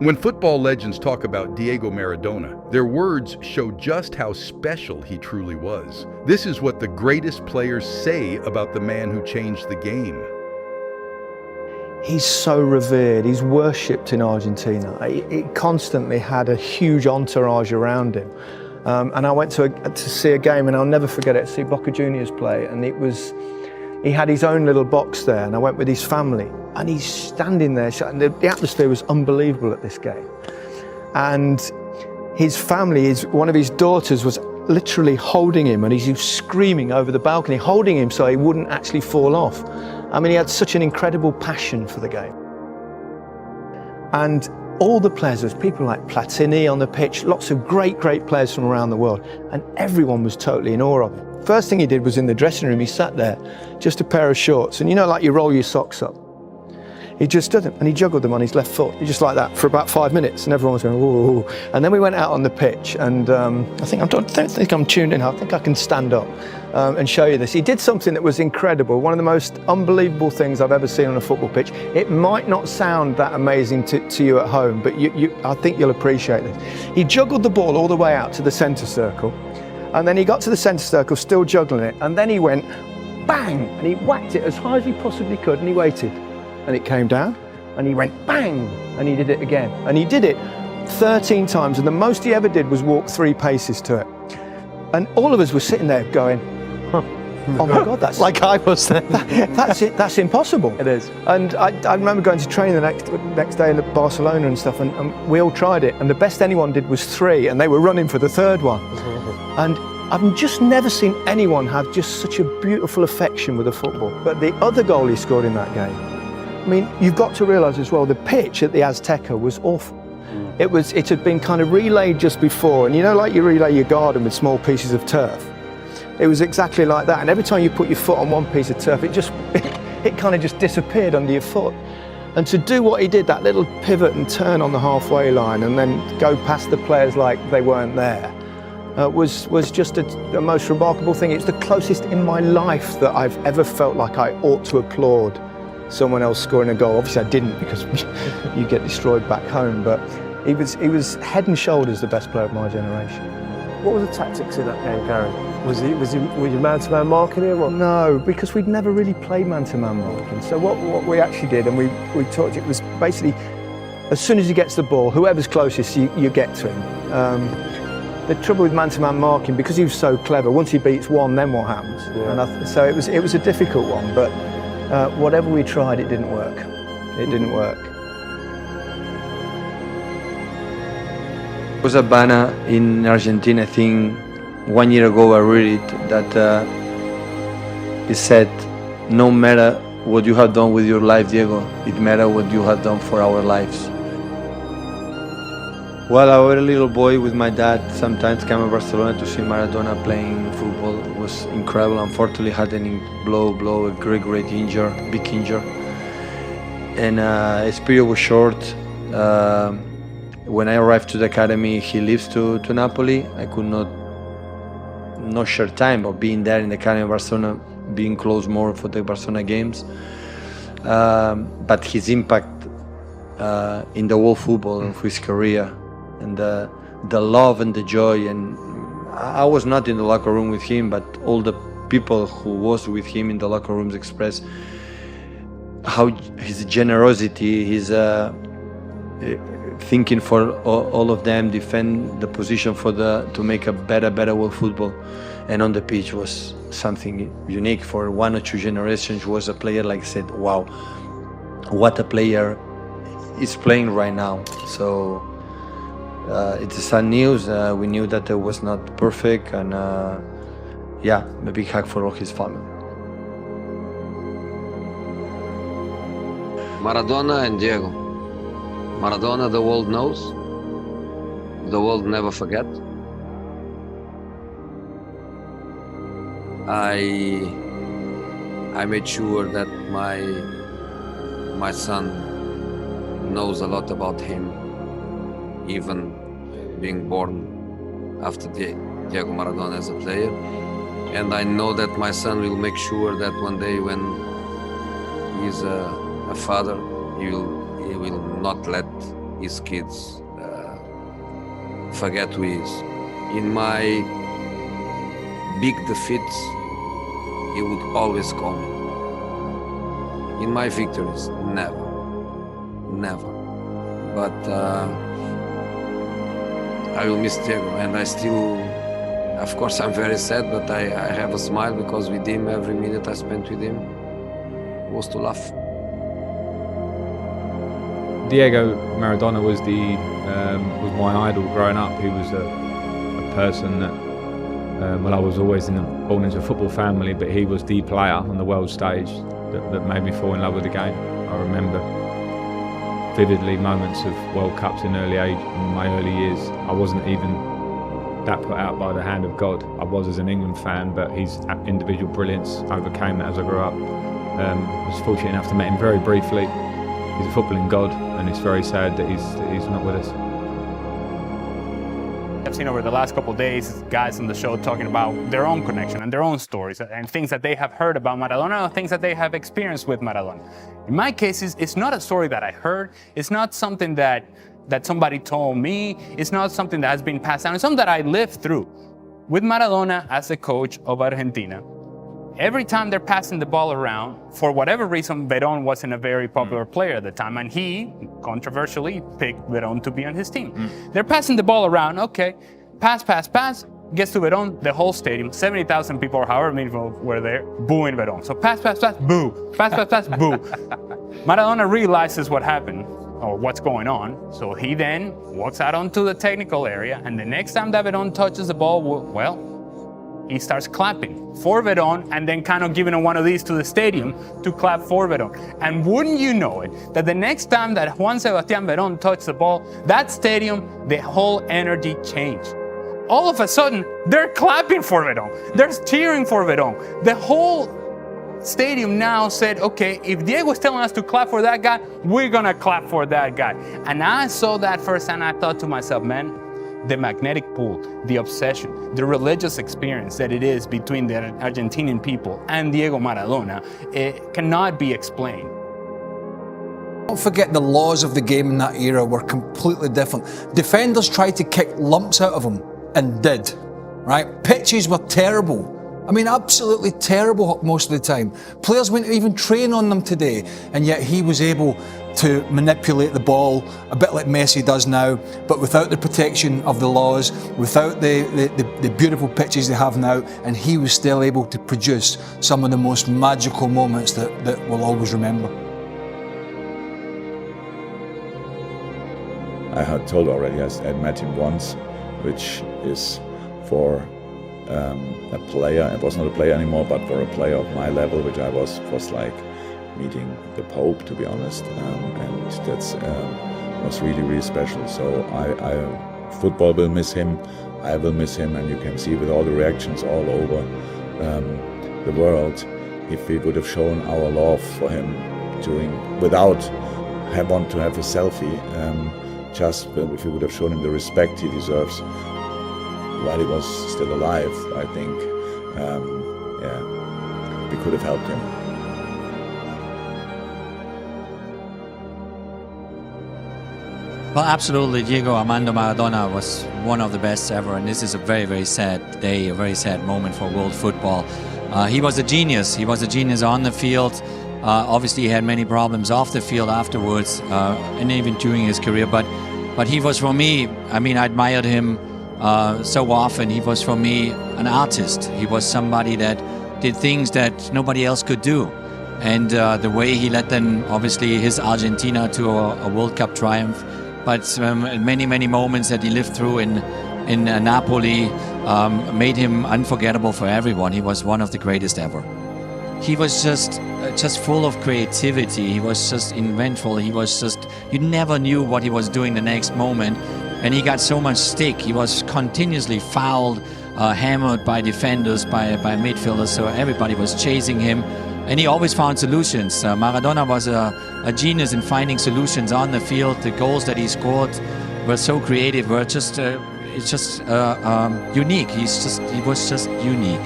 When football legends talk about Diego Maradona, their words show just how special he truly was. This is what the greatest players say about the man who changed the game. He's so revered, he's worshipped in Argentina. He constantly had a huge entourage around him. And I went to see a game, and I'll never forget it, see Boca Juniors play, and he had his own little box there, and I went with his family, and he's standing there, and the atmosphere was unbelievable at this game. And his family, one of his daughters was literally holding him, and he's screaming over the balcony, holding him so he wouldn't actually fall off. I mean, he had such an incredible passion for the game. And all the players, there was people like Platini on the pitch, lots of great players from around the world, and everyone was totally in awe of him. First thing he did was in the dressing room, he sat there, just a pair of shorts, and you know, like you roll your socks up. He just did it, and he juggled them on his left foot, just like that, for about 5 minutes, and everyone was going, whoa. And then we went out on the pitch, and I don't think I'm tuned in, I think I can stand up and show you this. He did something that was incredible, one of the most unbelievable things I've ever seen on a football pitch. It might not sound that amazing to you at home, but I think you'll appreciate this. He juggled the ball all the way out to the centre circle, and then he got to the centre circle, still juggling it, and then he went bang, and he whacked it as high as he possibly could, and he waited. And it came down, and he went bang, and he did it again. And he did it 13 times, and the most he ever did was walk 3 paces to it. And all of us were sitting there going, oh my God, that's like I was then. That's it, that's impossible. It is. And I remember going to training the next day in Barcelona and stuff, and we all tried it, and the best anyone did was 3, and they were running for the 3rd one. And I've just never seen anyone have just such a beautiful affection with a football. But the other goal he scored in that game, I mean, you've got to realise as well, the pitch at the Azteca was awful. It had been kind of relayed just before, and you know, like you relay your garden with small pieces of turf. It was exactly like that, and every time you put your foot on one piece of turf, it kind of just disappeared under your foot. And to do what he did, that little pivot and turn on the halfway line, and then go past the players like they weren't there, was just a most remarkable thing. It's the closest in my life that I've ever felt like I ought to applaud someone else scoring a goal. Obviously I didn't, because you get destroyed back home, but he was head and shoulders the best player of my generation. What were the tactics in that game, Gary? Were you man-to-man marking him? Or? No, because we'd never really played man-to-man marking. So what we actually did, and we talked, it was basically, as soon as he gets the ball, whoever's closest, you get to him. The trouble with man-to-man marking, because he was so clever, once he beats one, then what happens? Yeah. And so it was a difficult one, but whatever we tried, it didn't work. It didn't work. There was a banner in Argentina, I think 1 year ago I read it, that it said, no matter what you have done with your life, Diego, it matters what you have done for our lives. Well, I was a little boy with my dad, sometimes came to Barcelona to see Maradona playing football. It was incredible. Unfortunately, had a great injury, big injury. And his period was short. When I arrived to the academy, he leaves to Napoli. I could not share time of being there in the academy of Barcelona, being close more for the Barcelona games. But his impact in the world football of his career, and the love and the joy, and I was not in the locker room with him, but all the people who was with him in the locker rooms expressed how his generosity, his thinking for all of them, defend the position to make a better world football, and on the pitch was something unique. For 1 or 2 generations, was a player like said, wow, what a player is playing right now. So it's sad news. We knew that it was not perfect, and yeah, a big hug for all his family. Maradona and Diego. Maradona, the world knows. The world never forget. I made sure that my son knows a lot about him, even being born after Diego Maradona as a player. And I know that my son will make sure that one day when he's a father, he will not let his kids forget who he is. In my big defeats, he would always call me. In my victories, never. But I will miss Diego, and I still, of course, I'm very sad, but I have a smile because with him, every minute I spent with him was to laugh. Diego Maradona was was my idol growing up. He was a person that, well, I was always born into a football family, but he was the player on the world stage that made me fall in love with the game. I remember vividly moments of World Cups in my early years. I wasn't even that put out by the hand of God. I was as an England fan, but his individual brilliance overcame that as I grew up. I was fortunate enough to meet him very briefly. He's a footballing god, and it's very sad that he's not with us. I've seen over the last couple of days guys on the show talking about their own connection and their own stories and things that they have heard about Maradona or things that they have experienced with Maradona. In my case, it's not a story that I heard. It's not something that somebody told me. It's not something that has been passed down. It's something that I lived through. With Maradona as the coach of Argentina, every time they're passing the ball around, for whatever reason, Verón wasn't a very popular player at the time, and he, controversially, picked Verón to be on his team. They're passing the ball around, okay, pass, gets to Verón, the whole stadium, 70,000 people or however many were there, booing Verón. So pass, boo, pass, boo. Maradona realizes what happened, or what's going on, so he then walks out onto the technical area, and the next time that Verón touches the ball, well, he starts clapping for Verón and then kind of giving one of these to the stadium to clap for Verón. And wouldn't you know it, that the next time that Juan Sebastián Verón touched the ball, that stadium, the whole energy changed. All of a sudden, they're clapping for Verón. They're cheering for Verón. The whole stadium now said, okay, if Diego is telling us to clap for that guy, we're gonna clap for that guy. And I saw that first and I thought to myself, man, the magnetic pull, the obsession, the religious experience that it is between the Argentinian people and Diego Maradona, it cannot be explained. Don't forget the laws of the game in that era were completely different. Defenders tried to kick lumps out of them and did, right? Pitches were terrible. I mean, absolutely terrible most of the time. Players wouldn't even train on them today, and yet he was able to manipulate the ball a bit like Messi does now, but without the protection of the laws, without the beautiful pitches they have now, and he was still able to produce some of the most magical moments that we'll always remember. I had told already, I met him once, which is for a player. I was not a player anymore, but for a player of my level, which I was like meeting the Pope, to be honest, and that's was really special. So football will miss him, I will miss him, and you can see with all the reactions all over the world, if we would have shown our love for him without want to have a selfie, just if we would have shown him the respect he deserves while he was still alive, I think, we could have helped him. Well, absolutely. Diego Armando Maradona was one of the best ever, and this is a very, very sad day, a very sad moment for world football. He was a genius. He was a genius on the field. Obviously, he had many problems off the field afterwards, and even during his career. But he was, for me, I mean, I admired him so often. He was, for me, an artist. He was somebody that did things that nobody else could do. And the way he led then, obviously, his Argentina to a World Cup triumph, but many, many moments that he lived through in Napoli made him unforgettable for everyone. He was one of the greatest ever. He was just full of creativity. He was just inventful. He was just, you never knew what he was doing the next moment. And he got so much stick. He was continuously fouled, hammered by defenders, by midfielders. So everybody was chasing him. And he always found solutions. Maradona was a genius in finding solutions on the field. The goals that he scored were so creative, were just it's just unique. He was just unique.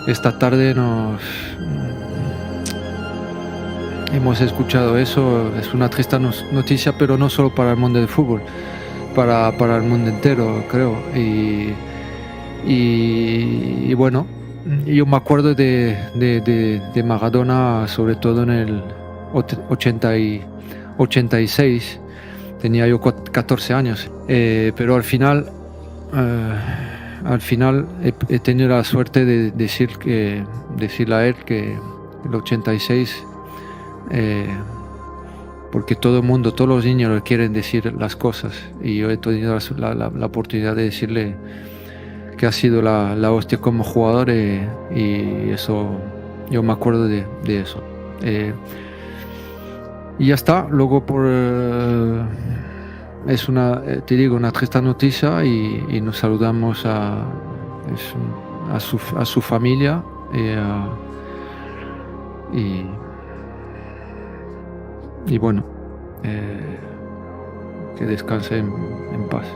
esta tarde hemos escuchado eso. Es una triste noticia, pero no solo para el mundo del fútbol, para el mundo entero, creo. Y bueno, yo me acuerdo de Maradona, sobre todo en el 86. Tenía yo 14 años, pero al final he tenido la suerte de decirle a él que el 86, porque todo el mundo, todos los niños le quieren decir las cosas, y yo he tenido la oportunidad de decirle que ha sido la hostia como jugador, y eso, yo me acuerdo de eso. Y ya está. Luego es te digo, una triste noticia, y nos saludamos a su familia, y bueno, que descanse en paz.